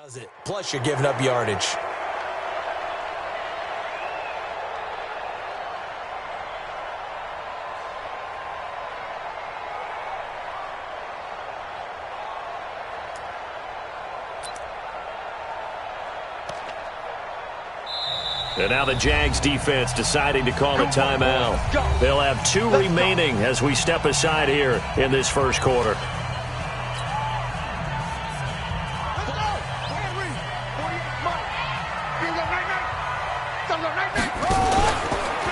Does it. Plus, you're giving up yardage. And now the Jags defense deciding to call a timeout. They'll have 2 remaining as we step aside here in this first quarter.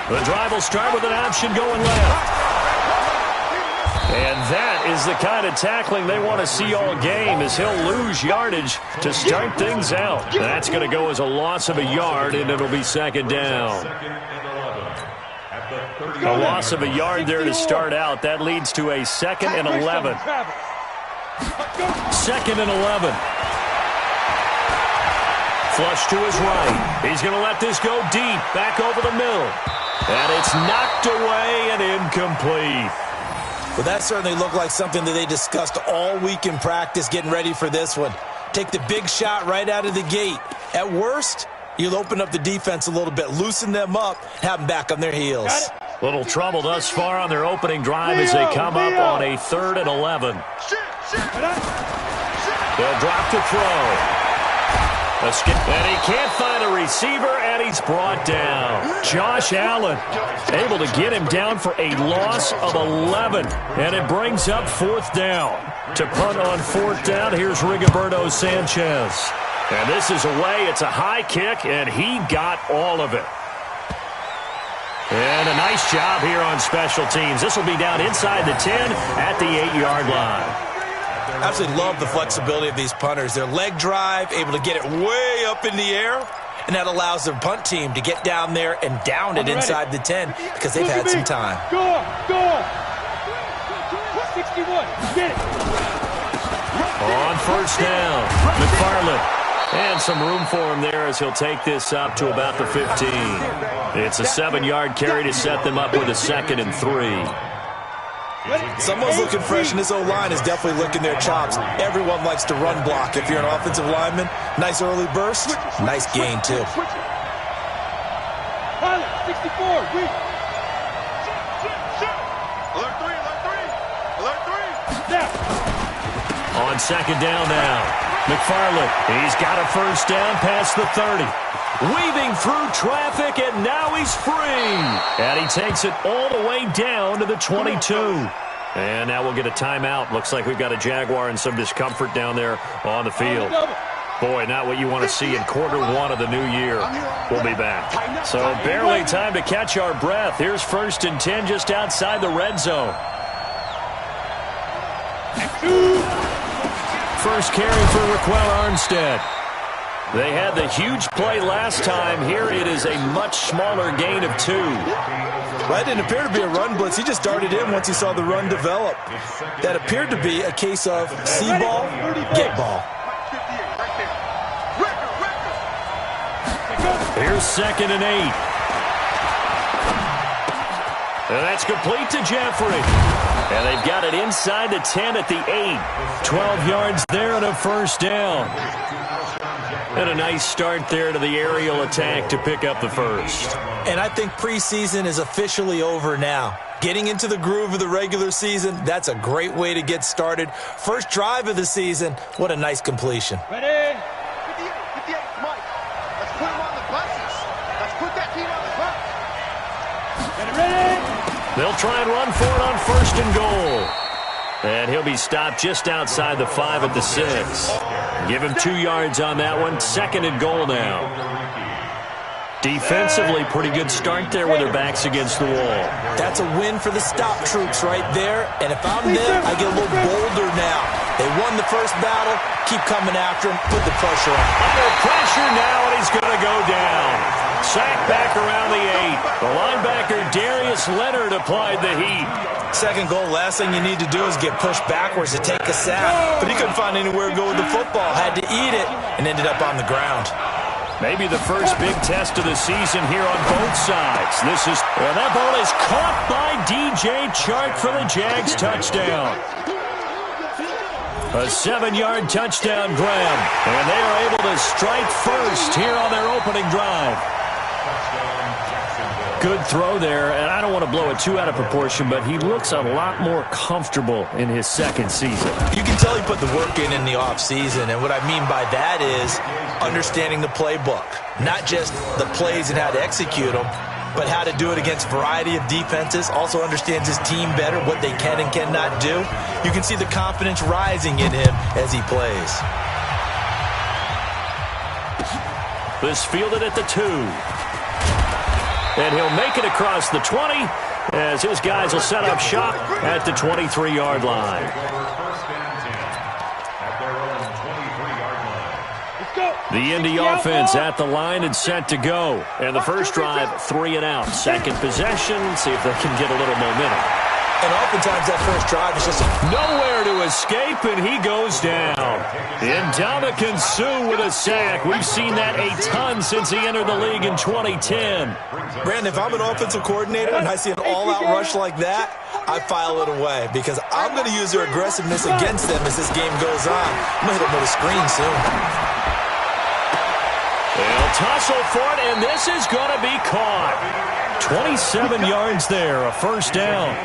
The drive will start with an option going left. And that is the kind of tackling they want to see all game, as he'll lose yardage to start things out. That's going to go as a loss of a yard, and it'll be second down. A loss of a yard there to start out. That leads to a 2nd and 11. 2nd and 11. Flush to his right. He's going to let this go deep, back over the middle. And it's knocked away and incomplete. Well, that certainly looked like something that they discussed all week in practice getting ready for this one. Take the big shot right out of the gate. At worst, you'll open up the defense a little bit, loosen them up, have them back on their heels. Little trouble thus far on their opening drive as they come up on a 3rd and 11. They'll drop to throw. And he can't find a receiver, and he's brought down. Josh Allen able to get him down for a loss of 11. And it brings up 4th down. To punt on 4th down, here's Rigoberto Sanchez. And this is away. It's a high kick, and he got all of it. And a nice job here on special teams. This will be down inside the 10 at the 8-yard line. Absolutely love the flexibility of these punters. Their leg drive, able to get it way up in the air, and that allows their punt team to get down there and down it inside the 10 because they've had some time. Go! 61, get it! On 1st down, McFarland. And some room for him there as he'll take this up to about the 15. It's a 7-yard carry to set them up with a 2nd and 3. Someone's looking fresh, and this O-line is definitely licking their chops. Everyone likes to run block. If you're an offensive lineman, nice early burst, nice gain, too. 64, weak. Alert 3. On 2nd down now, McFarland. He's got a 1st down past the 30. Weaving through traffic, and now he's free. And he takes it all the way down to the 22. And now we'll get a timeout. Looks like we've got a Jaguar and some discomfort down there on the field. Boy, not what you want to see in quarter 1 of the new year. We'll be back. So barely time to catch our breath. Here's 1st and 10 just outside the red zone. First carry for Raquel Armstead. They had the huge play last time. Here it is a much smaller gain of 2. Right, didn't appear to be a run blitz. He just darted in once he saw the run develop. That appeared to be a case of see ball, get ball. Here's 2nd and 8. And that's complete to Jeffrey. And they've got it inside the 10 at the 8. 12 yards there and a 1st down. And a nice start there to the aerial attack to pick up the 1st. And I think preseason is officially over now. Getting into the groove of the regular season, that's a great way to get started. First drive of the season, what a nice completion. Ready? 58, Mike. Let's put him on the buses. Let's put that team on the bus. Ready? They'll try and run for it on 1st and goal. And he'll be stopped just outside the 5 at the 6. Give him 2 yards on that one. 2nd and goal now. Defensively, pretty good start there with their backs against the wall. That's a win for the stop troops right there. And if I'm them, I get a little bolder now. They won the first battle. Keep coming after him. Put the pressure on. Under pressure now, and he's going to go down. Sack back around the 8. The linebacker, Darius Leonard, applied the heat. 2nd goal, last thing you need to do is get pushed backwards to take a sack. But he couldn't find anywhere to go with the football. Had to eat it and ended up on the ground. Maybe the first big test of the season here on both sides. And that ball is caught by DJ Chark for the Jags touchdown. A 7-yard touchdown grab. And they are able to strike first here on their opening drive. Good throw there, and I don't want to blow it too out of proportion, but he looks a lot more comfortable in his second season. You can tell he put the work in the offseason, and what I mean by that is understanding the playbook. Not just the plays and how to execute them, but how to do it against a variety of defenses. Also understands his team better, what they can and cannot do. You can see the confidence rising in him as he plays. This fielded at the 2. And he'll make it across the 20 as his guys will set up shop at the 23-yard line. The Indy offense at the line and set to go. And the first drive, 3 and out. Second possession, see if they can get a little momentum. And oftentimes that first drive is just nowhere to escape, and he goes down. Ndamukong Suh with a sack. We've seen that a ton since he entered the league in 2010. Brandon, if I'm an offensive coordinator and I see an all-out rush like that, I file it away because I'm going to use their aggressiveness against them as this game goes on. I'm going to hit them with a screen soon. They'll tussle for it, and this is going to be caught. 27 yards there, a first down.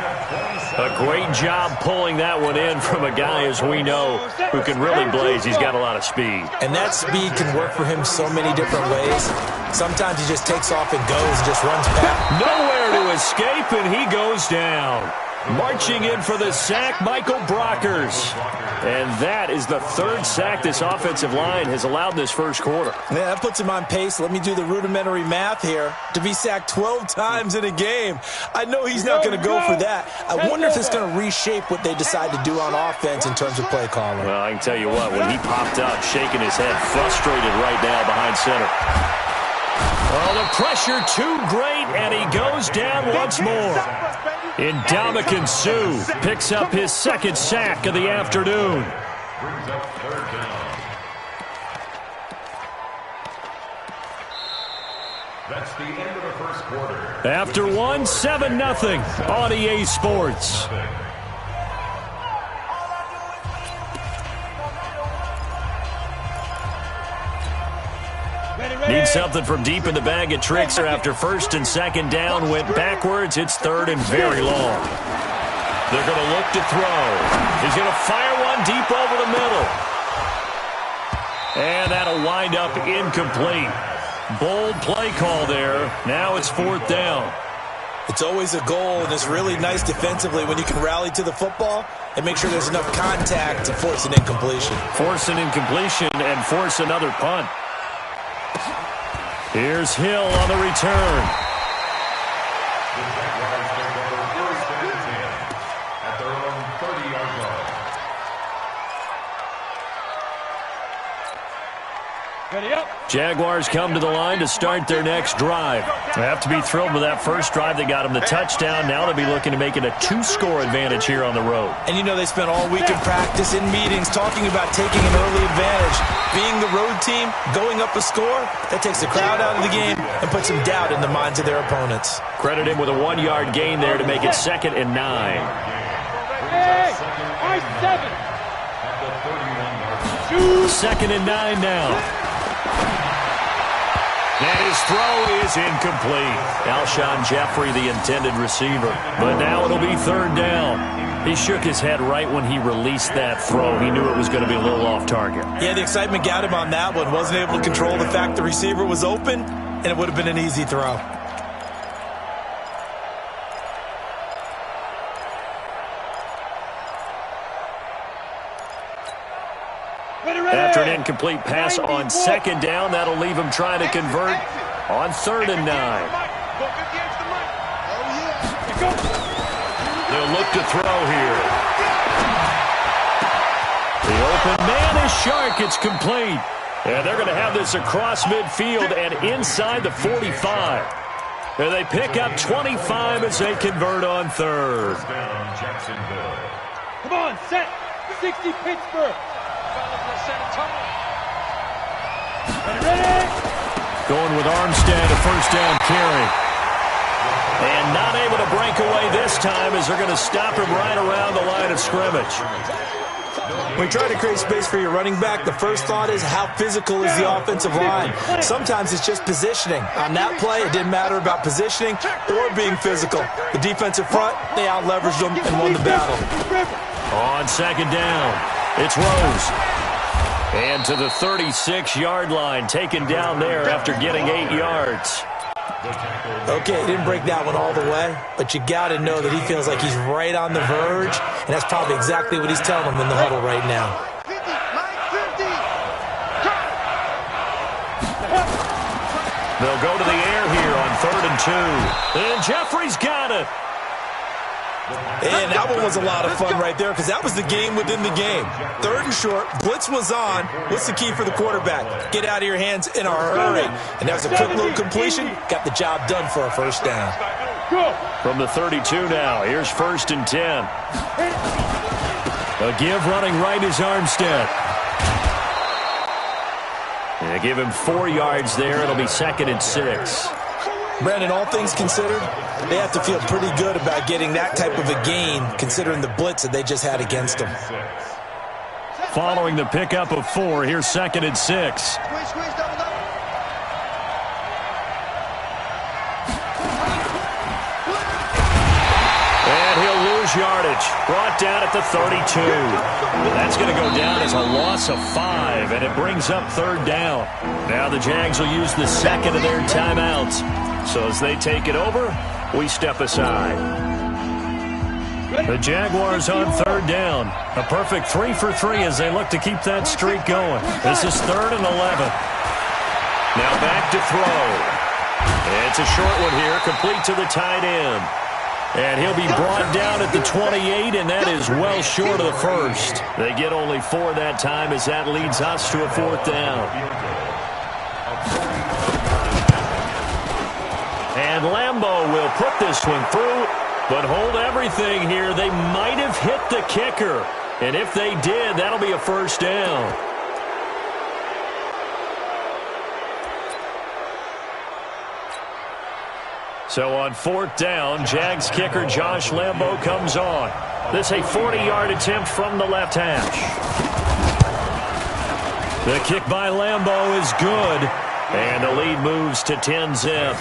A great job pulling that one in from a guy, as we know, who can really blaze. He's got a lot of speed. And that speed can work for him so many different ways. Sometimes he just takes off and goes and just runs past. Nowhere to escape, and he goes down. Marching in for the sack, Michael Brockers. And that is the third sack this offensive line has allowed this first quarter. Yeah, that puts him on pace. Let me do the rudimentary math here. To be sacked 12 times in a game. I know he's not going to go for that. I wonder if it's going to reshape what they decide to do on offense in terms of play calling. Well, I can tell you what, when he popped up, shaking his head, frustrated right now behind center. Oh, the pressure too great, and he goes down once more. Ndamukong Suh picks up his second sack of the afternoon. That's the end of the first quarter. After one, 7-0 on EA Sports. Need something from deep in the bag at Trixer after first and second down. Went backwards. It's third and very long. They're going to look to throw. He's going to fire one deep over the middle. And that'll wind up incomplete. Bold play call there. Now it's fourth down. It's always a goal, and it's really nice defensively when you can rally to the football and make sure there's enough contact to force an incompletion. Force an incompletion and force another punt. Here's Hill on the return. At their own 30-yard line. Ready up. Jaguars come to the line to start their next drive. They have to be thrilled with that first drive. They got them the touchdown. Now they'll be looking to make it a 2-score advantage here on the road. And you know they spent all week in practice, in meetings, talking about taking an early advantage. Being the road team, going up a score, that takes the crowd out of the game and puts some doubt in the minds of their opponents. Credit him with a 1-yard gain there to make it 2nd and 9. Hey, I-7. 2nd and 9 now. And his throw is incomplete. Alshon Jeffrey, the intended receiver. But now it'll be third down. He shook his head right when he released that throw. He knew it was going to be a little off target. Yeah, the excitement got him on that one. Wasn't able to control the fact the receiver was open, and it would have been an easy throw. After an incomplete pass on second down, that'll leave him trying to convert on 3rd and 9. They'll look to throw here. The open man is Shark. It's complete. And they're going to have this across midfield and inside the 45. And they pick up 25 as they convert on 3rd. Come on, set. 60 Pittsburgh. Ready? Going with Armstead, a first down carry. And not able to break away this time as they're going to stop him right around the line of scrimmage. When you try to create space for your running back, the first thought is how physical is the offensive line. Sometimes it's just positioning. On that play, it didn't matter about positioning or being physical. The defensive front, they out-leveraged them and won the battle. On second down, it's Rose. And to the 36-yard line, taken down there after getting 8 yards. Okay, he didn't break that one all the way, but you got to know that he feels like he's right on the verge, and that's probably exactly what he's telling them in the huddle right now. They'll go to the air here on 3rd and 2. And Jeffrey's got it. And that one was a lot of fun right there because that was the game within the game. 3rd and short, blitz was on. What's the key for the quarterback? Get out of your hands in a hurry. And that was a quick little completion. Got the job done for a first down. From the 32 now, here's 1st and 10. A give running right is Armstead. They give him 4 yards there. It'll be 2nd and 6. Brandon, all things considered, they have to feel pretty good about getting that type of a gain considering the blitz that they just had against them. Following the pickup of 4, here's 2nd and 6. And he'll lose yardage. Brought down at the 32. That's going to go down as a loss of 5, and it brings up 3rd down. Now the Jags will use the second of their timeouts. So as they take it over, we step aside. The Jaguars on 3rd down. A perfect 3 for 3 as they look to keep that streak going. This is 3rd and 11. Now back to throw. It's a short one here, complete to the tight end. And he'll be brought down at the 28, and that is well short of the first. They get only 4 that time as that leads us to a 4th down. And Lambeau will put this one through, but hold everything here. They might have hit the kicker. And if they did, that'll be a first down. So on 4th down, Jags kicker Josh Lambeau comes on. This a 40-yard attempt from the left hash. The kick by Lambeau is good. And the lead moves to 10-zip.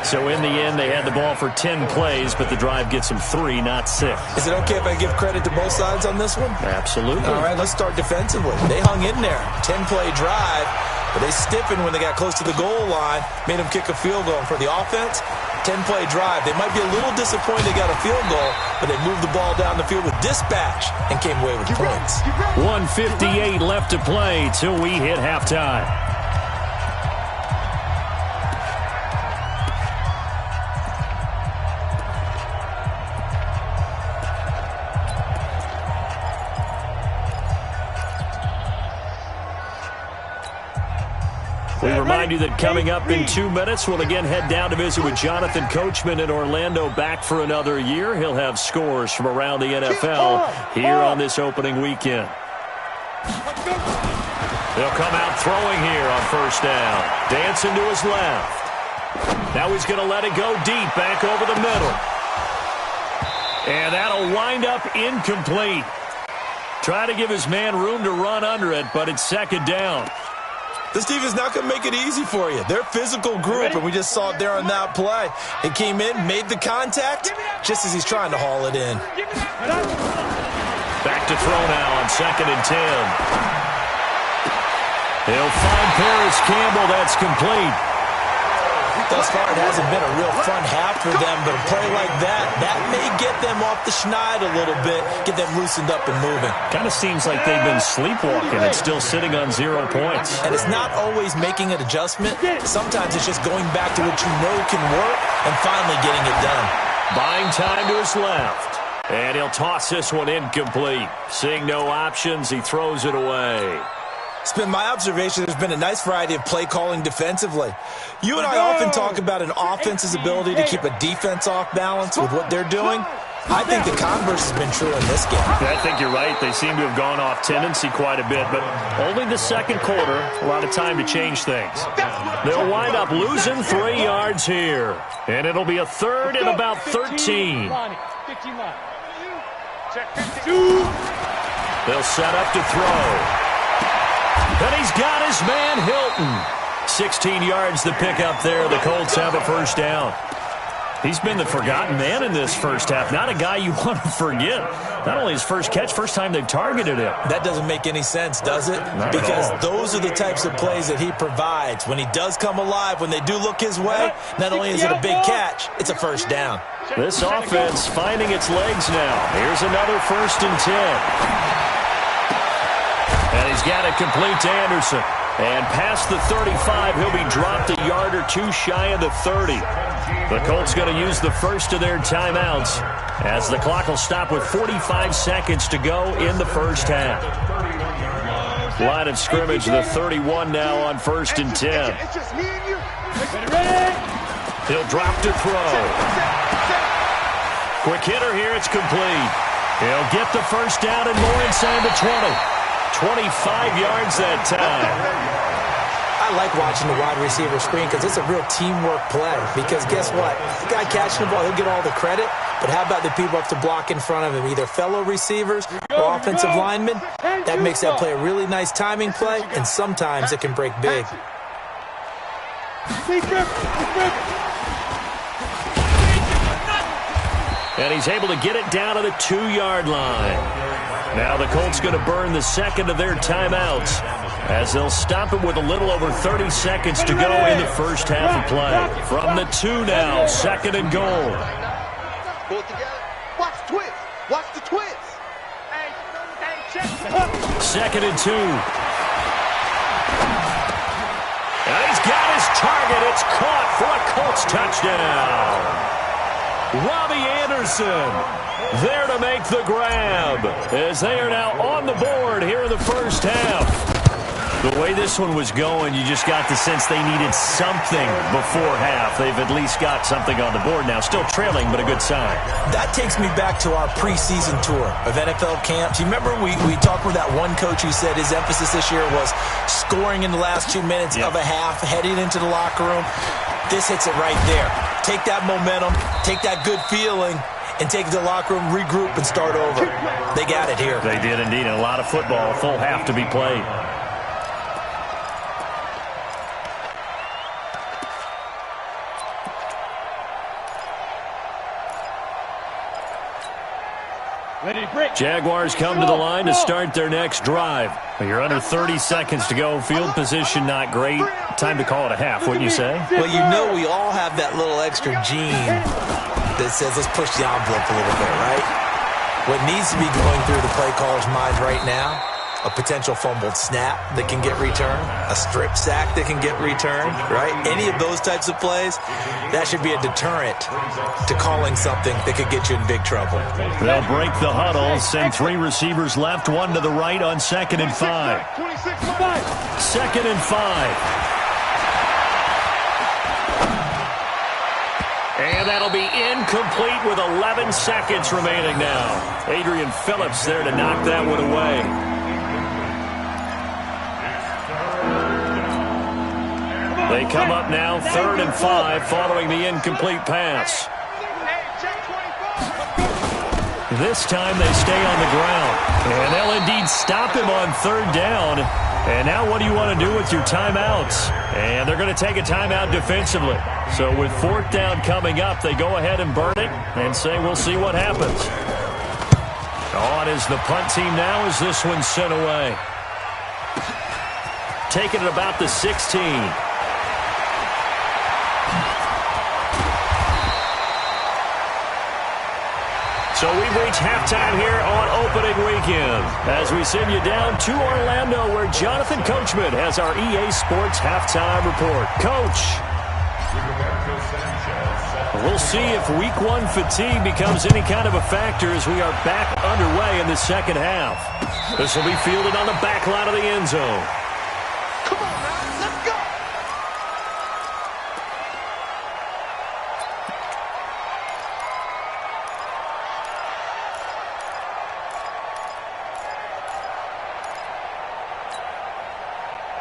So in the end, they had the ball for 10 plays, but the drive gets them 3, not 6. Is it okay if I give credit to both sides on this one? Absolutely. All right, let's start defensively. They hung in there. 10-play drive, but they stiffened when they got close to the goal line, made them kick a field goal. And for the offense, 10-play drive. They might be a little disappointed they got a field goal, but they moved the ball down the field with dispatch and came away with points. 1:58 left to play till we hit halftime. We remind you that coming up in 2 minutes, we'll again head down to visit with Jonathan Coachman in Orlando, back for another year. He'll have scores from around the NFL here on this opening weekend. They'll come out throwing here on 1st down. Dancing to his left. Now he's going to let it go deep, back over the middle. And that'll wind up incomplete. Try to give his man room to run under it, but it's 2nd down. This defense not going to make it easy for you. They're a physical group, and we just saw it there on that play. It came in, made the contact, just as he's trying to haul it in. Back to throw now on 2nd and 10. He'll find Paris Campbell. That's complete. Thus far, it hasn't been a real fun half for them, but a play like that may get them off the schneid a little bit, get them loosened up and moving. Kind of seems like they've been sleepwalking and still sitting on 0 points. And it's not always making an adjustment. Sometimes it's just going back to what you know can work and finally getting it done. Buying time to his left. And he'll toss this one incomplete. Seeing no options, he throws it away. It's been my observation there's been a nice variety of play calling defensively. You and I often talk about an offense's ability to keep a defense off balance with what they're doing. I think the converse has been true in this game. I think you're right. They seem to have gone off tendency quite a bit, but only the second quarter, a lot of time to change things. They'll wind up losing 3 yards here, and it'll be a 3rd and about 13. They'll set up to throw. And he's got his man Hilton. 16 yards to pick up there. The Colts have a first down. He's been the forgotten man in this first half. Not a guy you want to forget. Not only his first catch, first time they've targeted him. That doesn't make any sense, does it? Not because at all. those are the types of plays that he provides. When he does come alive, when they do look his way, not only is it a big catch, it's a first down. This offense finding its legs now. Here's another 1st and 10. And he's got it complete to Anderson. And past the 35, he'll be dropped a yard or two shy of the 30. The Colts going to use the first of their timeouts as the clock will stop with 45 seconds to go in the first half. Line of scrimmage, the 31 now on 1st and 10. It's just me and you. He'll drop to throw. Quick hitter here, it's complete. He'll get the first down and more inside the 20. 25 yards that time. I like watching the wide receiver screen because it's a real teamwork play. Because guess what? The guy catching the ball, he'll get all the credit. But how about the people up to block in front of him, either fellow receivers or offensive linemen? That makes that play a really nice timing play, and sometimes it can break big. And he's able to get it down to the 2-yard line. Now the Colts going to burn the second of their timeouts as they'll stop it with a little over 30 seconds to go in the first half of play. From the 2 now, 2nd and goal. Pull it together. Watch the twist. Watch the twist. 2nd and 2. And he's got his target. It's caught for a Colts touchdown. Robbie Anderson there to make the grab as they are now on the board here in the first half. The way this one was going, you just got the sense they needed something before half. They've at least got something on the board now. Still trailing, but a good sign. That takes me back to our preseason tour of NFL camps. You remember we talked with that one coach who said his emphasis this year was scoring in the last 2 minutes of a half, heading into the locker room. This hits it right there. Take that momentum, take that good feeling, and take it to the locker room, regroup, and start over. They got it here. They did indeed. And a lot of football, a full half to be played. Jaguars come to the line to start their next drive. You're under 30 seconds to go. Field position not great. Time to call it a half, wouldn't you say? Well, you know we all have that little extra gene that says let's push the envelope a little bit, right? What needs to be going through the play caller's mind right now, a potential fumbled snap that can get returned, a strip sack that can get returned, right? Any of those types of plays, that should be a deterrent to calling something that could get you in big trouble. They'll break the huddle, send 3 receivers left, 1 to the right on 2nd and 5. 2nd and 5. And that'll be incomplete with 11 seconds remaining now. Adrian Phillips there to knock that one away. They come up now 3rd and 5 following the incomplete pass. This time they stay on the ground. And they'll indeed stop him on 3rd down. And now what do you want to do with your timeouts? And they're going to take a timeout defensively. So with 4th down coming up, they go ahead and burn it and say we'll see what happens. On is the punt team now as this one's sent away. Taking it about the 16. So we've reached halftime here on opening weekend as we send you down to Orlando where Jonathan Coachman has our EA Sports halftime report. Coach, we'll see if week 1 fatigue becomes any kind of a factor as we are back underway in the second half. This will be fielded on the back line of the end zone. Come on, man. Let's go.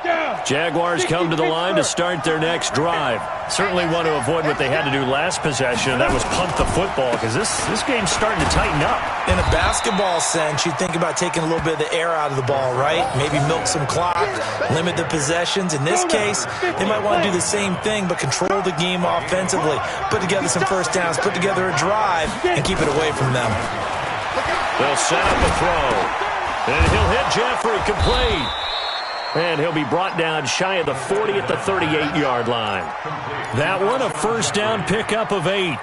Down. Jaguars come to the line to start their next drive. Certainly want to avoid what they had to do last possession. That was punt the football, because this game's starting to tighten up. In a basketball sense, you think about taking a little bit of the air out of the ball, right? Maybe milk some clock, limit the possessions. In this case, they might want to do the same thing, but control the game offensively. Put together some first downs, put together a drive, and keep it away from them. They'll set up a throw. And he'll hit Jeffrey, complete. And he'll be brought down shy of the 40 at the 38-yard line. That one, a first down pickup of 8.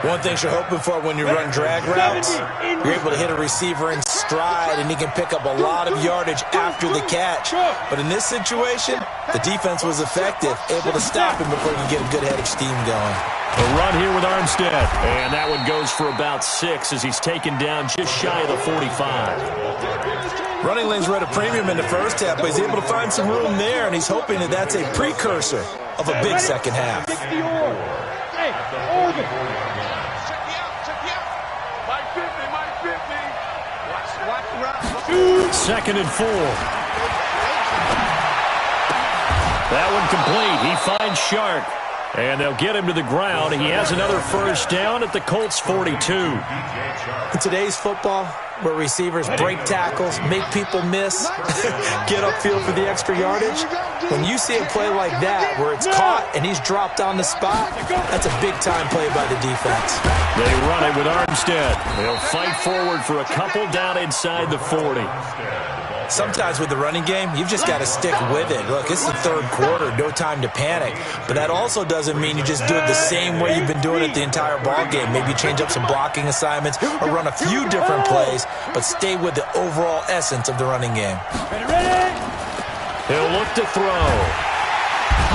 One thing you're hoping for when you run drag routes, you're able to hit a receiver in stride, and he can pick up a lot of yardage after the catch. But in this situation, the defense was effective, able to stop him before he could get a good head of steam going. A run here with Armstead. And that one goes for about 6 as he's taken down just shy of the 45. Running lanes were at a premium in the first half, but he's able to find some room there, and he's hoping that that's a precursor of a big second half. Hey, Oregon. Check me out. Mike 50. Watch the route. 2nd and 4. That one complete. He finds Shark. And they'll get him to the ground. He has another first down at the Colts 42. In today's football, where receivers break tackles, make people miss, get upfield for the extra yardage, when you see a play like that where it's caught and he's dropped on the spot, that's a big-time play by the defense. They run it with Armstead. They'll fight forward for a couple down inside the 40. Sometimes with the running game, you've just got to stick with it. Look, it's the third quarter, no time to panic. But that also doesn't mean you just do it the same way you've been doing it the entire ball game. Maybe change up some blocking assignments or run a few different plays, but stay with the overall essence of the running game. He'll look to throw.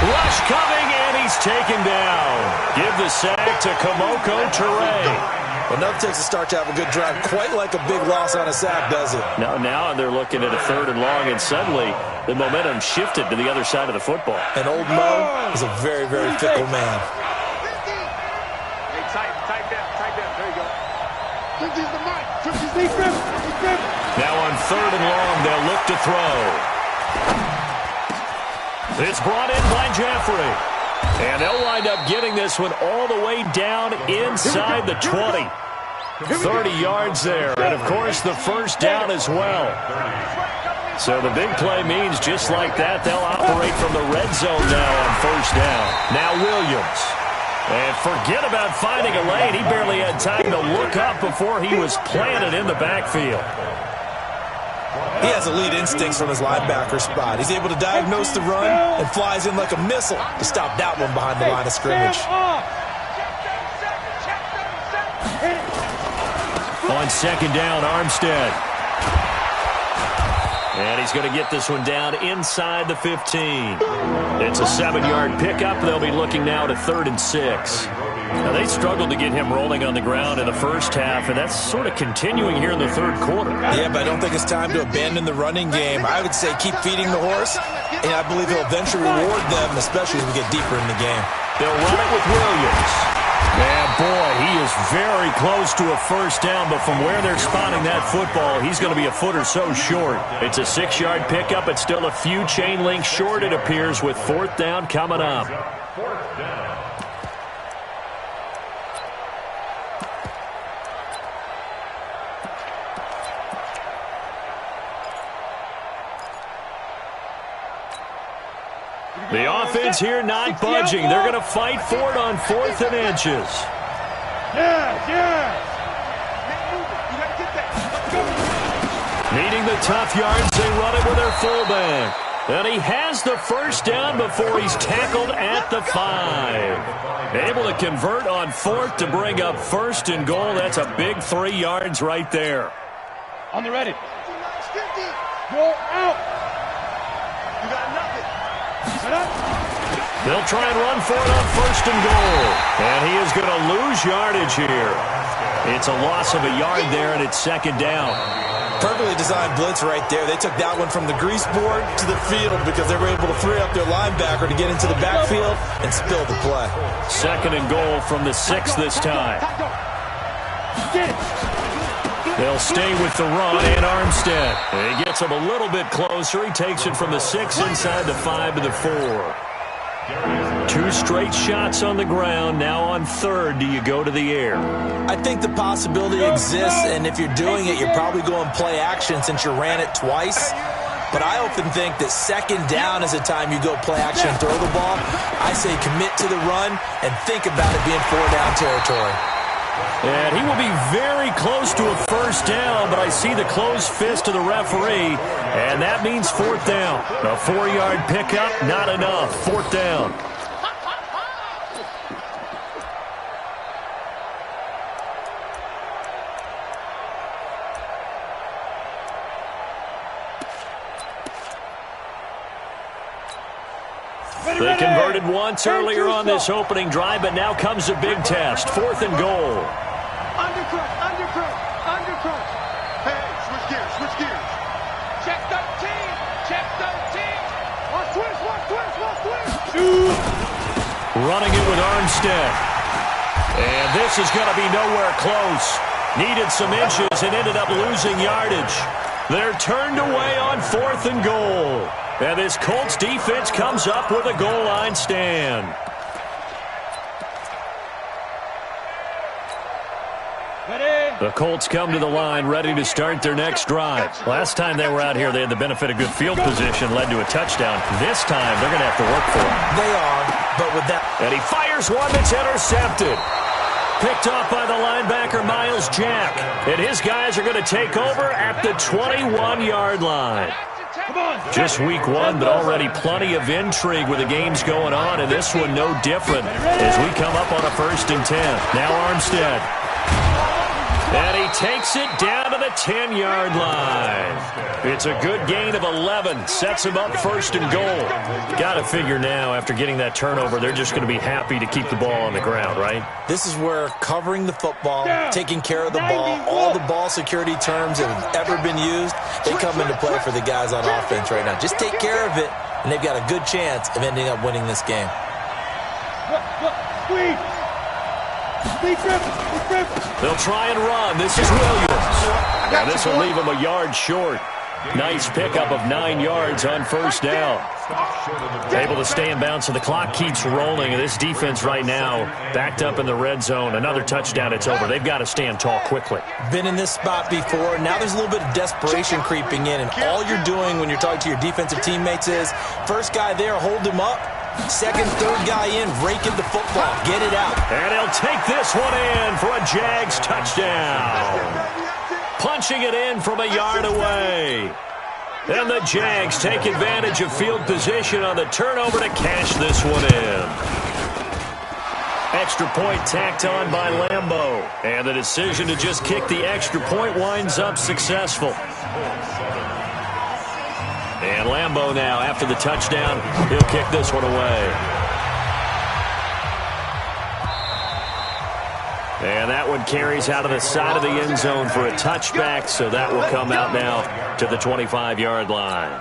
Rush coming, and he's taken down. Give the sack to Komoko Toure. Well, nothing takes a start to have a good drive quite like a big loss on a sack, does it? Now they're looking at a 3rd and long, and suddenly the momentum shifted to the other side of the football. And old Mo is a very, very fickle man. Hey, tight down. There you go. 50's the mic. 50's the Now on 3rd and long, they'll look to throw. It's brought in by Jeffrey. And they'll wind up getting this one all the way down inside the 20. 30 yards there. And, of course, the first down as well. So the big play means just like that, they'll operate from the red zone now on first down. Now Williams. And forget about finding a lane. He barely had time to look up before he was planted in the backfield. He has elite instincts from his linebacker spot. He's able to diagnose the run and flies in like a missile to stop that one behind the line of scrimmage. On 2nd down, Armstead. And he's going to get this one down inside the 15. It's a 7-yard pickup. They'll be looking now to 3rd and 6. Now, they struggled to get him rolling on the ground in the first half, and that's sort of continuing here in the 3rd quarter. Yeah, but I don't think it's time to abandon the running game. I would say keep feeding the horse, and I believe he'll eventually reward them, especially as we get deeper in the game. They'll run it with Williams. And, boy, he is very close to a first down, but from where they're spotting that football, he's going to be a foot or so short. It's a 6-yard pickup. It's still a few chain links short, it appears, with 4th down coming up. The offense here not budging. They're going to fight for it on 4th and inches. Needing the tough yards, they run it with their fullback. And he has the first down before he's tackled at the 5. Able to convert on 4th to bring up 1st and goal. That's a big 3 yards right there. On the ready. Go out. You got nothing. They'll try and run for it on 1st and goal. And he is going to lose yardage here. It's a loss of a yard there, and it's 2nd down. Perfectly designed blitz right there. They took that one from the grease board to the field because they were able to free up their linebacker to get into the backfield and spill the play. 2nd and goal from the 6 this time. Get it. They'll stay with the run and Armstead. He gets him a little bit closer. He takes it from the 6 inside the 5 to the 4. 2 straight shots on the ground. Now on third, do you go to the air? I think the possibility exists, and if you're doing it, you're probably going play action since you ran it twice. But I often think that second down is the time you go play action and throw the ball. I say commit to the run and think about it being 4-down territory. And he will be very close to a first down, but I see the closed fist of the referee, and that means 4th down. A 4-yard pickup, not enough. 4th down. They converted once earlier on this opening drive, but now comes a big test. 4th and goal. Undercut, undercut, undercut. Hey, switch gears. Check 13. Watch twist. Running it with Armstead. And this is going to be nowhere close. Needed some inches and ended up losing yardage. They're turned away on 4th and goal. And this Colts defense comes up with a goal line stand. The Colts come to the line ready to start their next drive. Last time they were out here, they had the benefit of good field position, led to a touchdown. This time, they're going to have to work for it. They are, but with that... And he fires one that's intercepted. Picked off by the linebacker, Miles Jack. And his guys are going to take over at the 21-yard line. Just week 1, but already plenty of intrigue with the games going on, and this one no different as we come up on a 1st and 10. Now Armstead. And he takes it down to the 10-yard line. It's a good gain of 11. Sets him up 1st and goal. Got to figure now, after getting that turnover, they're just going to be happy to keep the ball on the ground, right? This is where covering the football, taking care of the ball, all the ball security terms that have ever been used, they come into play for the guys on offense right now. Just take care of it, and they've got a good chance of ending up winning this game. They'll try and run. This is Williams. Now this will leave him a yard short. Nice pickup of 9 yards on 1st down. Able to stay in bounds, so the clock keeps rolling. And this defense right now backed up in the red zone. Another touchdown, it's over. They've got to stand tall quickly. Been in this spot before. Now there's a little bit of desperation creeping in. And all you're doing when you're talking to your defensive teammates is, first guy there, hold him up. Second, third guy in, rake in the football. Get it out. And he'll take this one in for a Jags touchdown. Punching it in from a yard away. And the Jags take advantage of field position on the turnover to cash this one in. Extra point tacked on by Lambeau. And the decision to just kick the extra point winds up successful. And Lambeau now, after the touchdown, he'll kick this one away. And that one carries out of the side of the end zone for a touchback, so that will come out now to the 25-yard line.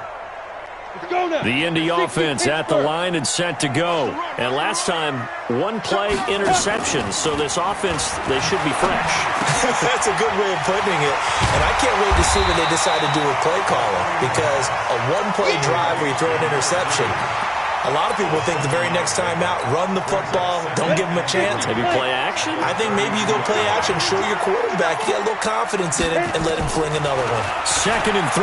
The Indy offense at the line and set to go. And last time, 1 play interception, so this offense, they should be fresh. That's a good way of putting it. And I can't wait to see what they decide to do with play calling, because a 1-play drive where you throw an interception, a lot of people think the very next time out, run the football, don't give them a chance. Maybe play action? I think maybe you go play action, show your quarterback, you got a little confidence in it, and let him fling another one. 2nd and 3.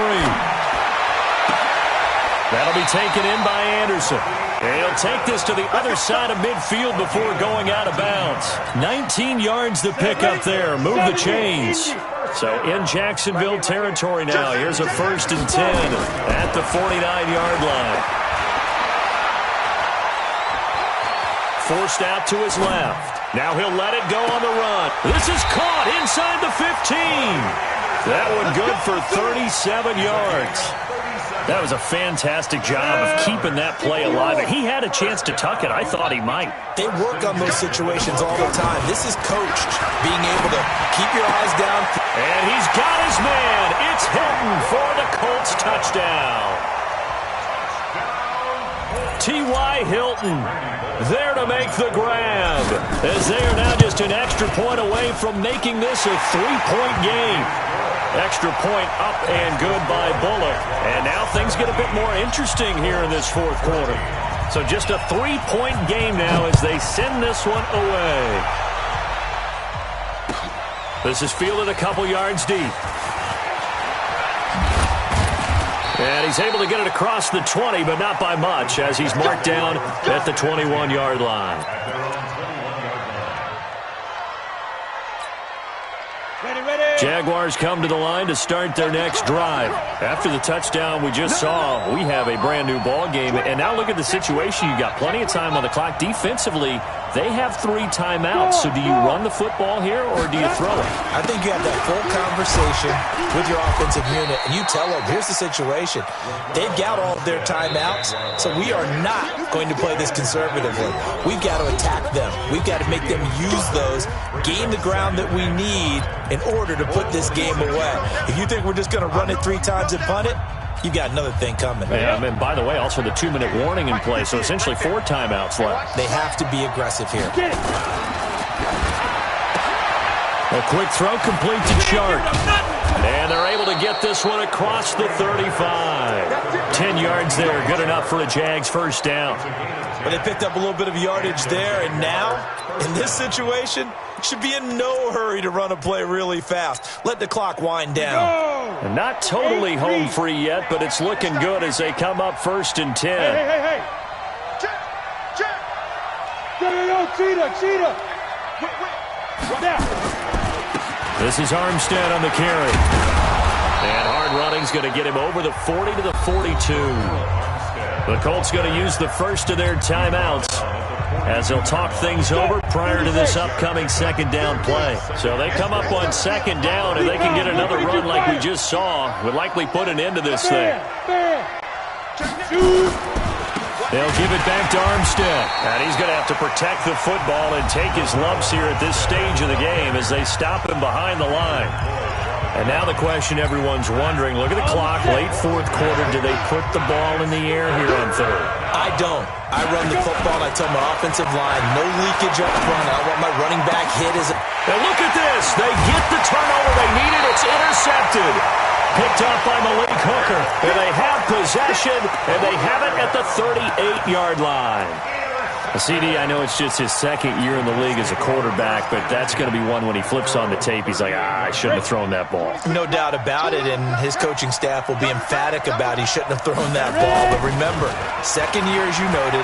That'll be taken in by Anderson. And he'll take this to the other side of midfield before going out of bounds. 19 yards to pick up there. Move the chains. So in Jacksonville territory now. Here's a 1st and 10 at the 49-yard line. Forced out to his left. Now he'll let it go on the run. This is caught inside the 15. That one good for 37 yards. That was a fantastic job of keeping that play alive. He had a chance to tuck it. I thought he might. They work on those situations all the time. This is coached, being able to keep your eyes down. And he's got his man. It's Hilton for the Colts touchdown. T.Y. Hilton there to make the grab, as they are now just an extra point away from making this a three-point game. Extra point up and good by Bullock. And now things get a bit more interesting here in this fourth quarter. So just a three-point game now as they send this one away. This is fielded a couple yards deep. And he's able to get it across the 20, but not by much, as he's marked down at the 21-yard line. Jaguars come to the line to start their next drive. After the touchdown we just saw, we have a brand new ball game. And now look at the situation. You got plenty of time on the clock. Defensively, they have 3 timeouts. So do you run the football here or do you throw it? I think you have that full conversation with your offensive unit, and you tell them, here's the situation. They've got all of their timeouts, so we are not going to play this conservatively. We've got to attack them. We've got to make them use those, gain the ground that we need in order to put this game away. If you think we're just going to run it 3 times and punt it, you got another thing coming. Yeah, and by the way, also the 2-minute warning in play, so essentially 4 timeouts left. They have to be aggressive here. A quick throw complete to Chark. And they're able to get this one across the 35. 10 yards there, good enough for a Jags first down. But they picked up a little bit of yardage there, and now, in this situation, should be in no hurry to run a play really fast. Let the clock wind down. And not totally home free yet, but it's looking good as they come up 1st and 10. Hey. Check. Yo, cheetah. Wait. Now. This is Armstead on the carry. And hard running's going to get him over the 40 to the 42. The Colts going to use the first of their timeouts as they'll talk things over prior to this upcoming second down play. So they come up on second down, and they can get another run like we just saw. Would likely put an end to this thing. They'll give it back to Armstead. And he's going to have to protect the football and take his lumps here at this stage of the game as they stop him behind the line. And now the question everyone's wondering, look at the clock, late fourth quarter, do they put the ball in the air here on third? I don't. I run the football, and I tell my offensive line, no leakage up front. I want my running back hit as a... And look at this. They get the turnover they needed. It's intercepted. Picked up by Malik Hooker. And they have possession, and they have it at the 38-yard line. CD, I know it's just his second year in the league as a quarterback, but that's going to be one when he flips on the tape. He's like, I shouldn't have thrown that ball. No doubt about it, and his coaching staff will be emphatic about he shouldn't have thrown that ball. But remember, second year, as you noted,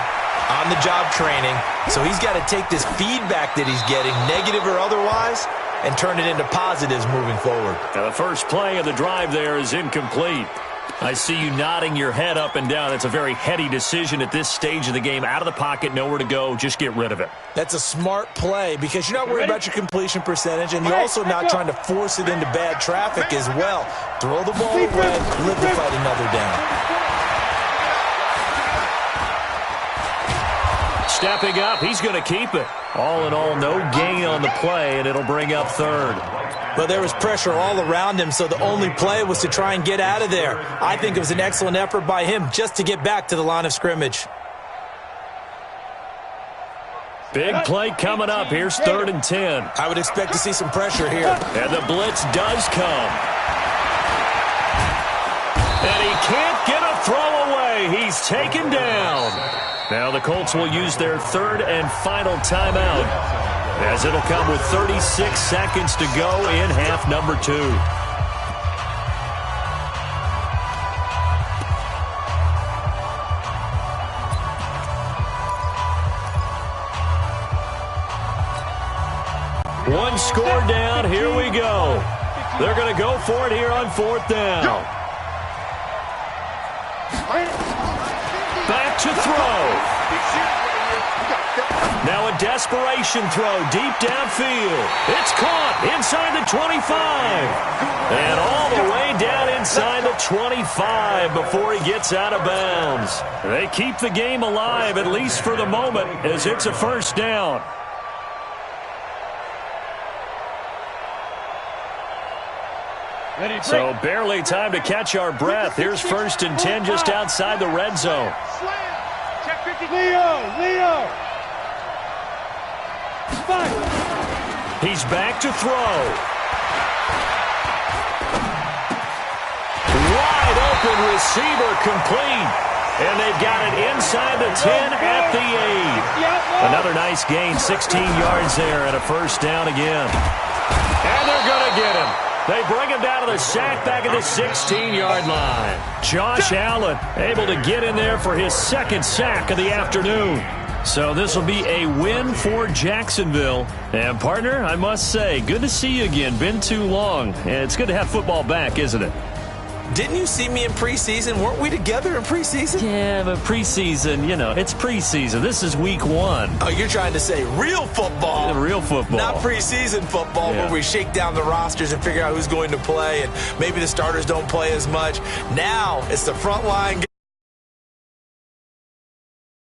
on-the-job training, so he's got to take this feedback that he's getting, negative or otherwise, and turn it into positives moving forward. Now the first play of the drive there is incomplete. I see you nodding your head up and down. That's a very heady decision at this stage of the game. Out of the pocket, nowhere to go. Just get rid of it. That's a smart play because you're not worried about your completion percentage, and you're also not trying to force it into bad traffic as well. Throw the ball away, live to fight another down. Stepping up, he's going to keep it. All in all, no gain on the play, and it'll bring up third. Well, there was pressure all around him, so the only play was to try and get out of there. I think it was an excellent effort by him just to get back to the line of scrimmage. Big play coming up. Here's 3rd and 10. I would expect to see some pressure here. And the blitz does come. And he can't get a throw away. He's taken down. Now the Colts will use their 3rd and final timeout, as it'll come with 36 seconds to go in half number 2. One score down. Here we go. They're going to go for it here on 4th down. Back to throw. Now a desperation throw deep downfield. It's caught inside the 25. And all the way down inside the 25 before he gets out of bounds. They keep the game alive, at least for the moment, as it's a first down. So barely time to catch our breath. Here's 1st and 10 just outside the red zone. Check 50. Leo! Fight! He's back to throw. Wide open receiver complete. And they've got it inside the 10 at the 8. Another nice gain, 16 yards there and a first down again. And they're going to get him. They bring him down to the sack back at the 16-yard line. Josh Allen able to get in there for his second sack of the afternoon. So this will be a win for Jacksonville. And, partner, I must say, good to see you again. Been too long. And it's good to have football back, isn't it? Didn't you see me in preseason? Weren't we together in preseason? Yeah, but preseason, you know, it's preseason. This is week 1. Oh, you're trying to say real football. Real football. Not preseason football where we shake down the rosters and figure out who's going to play, and maybe the starters don't play as much. Now it's the front line.